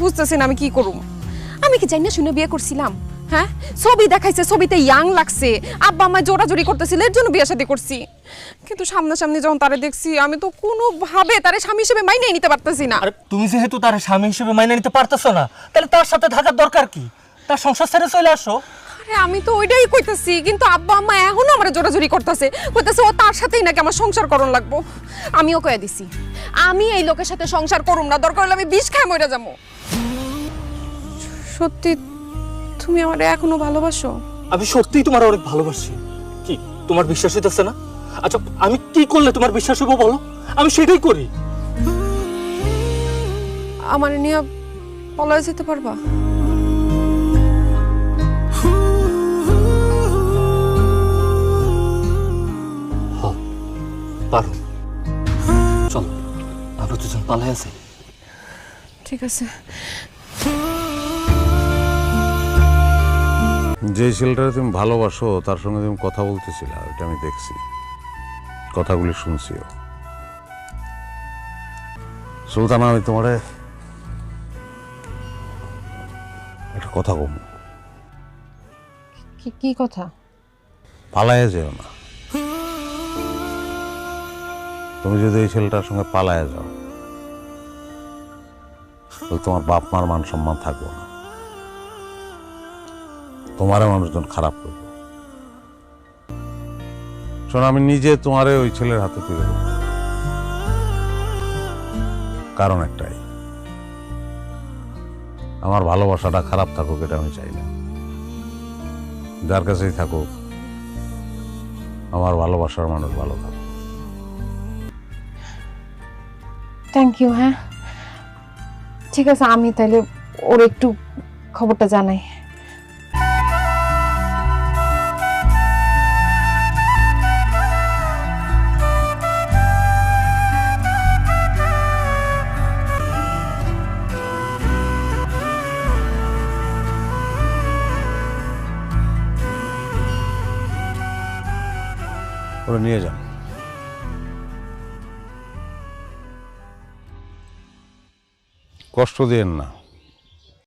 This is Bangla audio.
বুঝতেছি না আমি কি করুম। আমি কি জানি না শুনে বিয়ে করছিলাম? হ্যাঁ, ছবি দেখাইছে, ছবিতে ইয়াং লাগছে, আব্বা আমায় জোরাজোরি করতেছিল, এর জন্য বিয়ে শাদী করছি। কিন্তু সামনাসামনি যখন তারে দেখছি আমি তো কোনোভাবে তারে স্বামী হিসেবে মাইনেই নিতে পারতেছি না। আর তুমি যেহেতু তার স্বামী হিসেবে মাইনে নিতে পারতেছো না, তাহলে তার সাথে থাকার দরকার কি? তার সংসার ছেড়ে চলে আসো। আরে আমি তো ওইটাই কইতাছি, কিন্তু আব্বা আম্মা এখনো আমার জোরাজোরি করতেছে, কইতাছে ও তার সাথেই নাকি আমার সংসার করণ লাগবো। আমিও কয়ে দিছি আমি এই লোকের সাথে সংসার করুম না, দরকার হলে আমি বিষ খাই মরে যাবো। সত্যি তুমি আমারে এখনো ভালোবাসো? আমি সত্যিই তোমার অনেক ভালোবাসি। কি তোমার বিশ্বাস হইতেছে না? আচ্ছা আমি কি করলে তোমার বিশ্বাস হইব বলো? আমি সেটাই করি। আমার নিয়ে পলায় যেতে পারবা? পারো, চল আমরা দুজন পালাই আছি। ঠিক আছে। যে ছেলেটাকে তুমি ভালোবাসো তার সঙ্গে তুমি কথা বলতেছিলে, ওটা আমি দেখছি, কথাগুলি শুনছিও। সুলতানা, আমি তোমারে একটা কথা বলব। কি কথা? পালায়ে যেও না। তুমি যদি এই ছেলেটার সঙ্গে পালায়ে যাও তাহলে তোমার বাপ মার মান সম্মান থাকবো না, তোমারও মানুষজন খারাপ করবে। শোনো, আমি নিজে তোমারে ওই ছেলের হাতে তুলে দেব। কারণ একটাই, আমার ভালোবাসাটা খারাপ থাকুক এটা আমি চাই না। যার কাছেই থাকুক আমার ভালোবাসার মানুষ ভালো থাকুক। Thank you. হ্যাঁ ঠিক আছে, আমি তাহলে ওর একটু খবরটা জানাই। ওরা নিয়ে যান। কষ্ট দিয়েন না।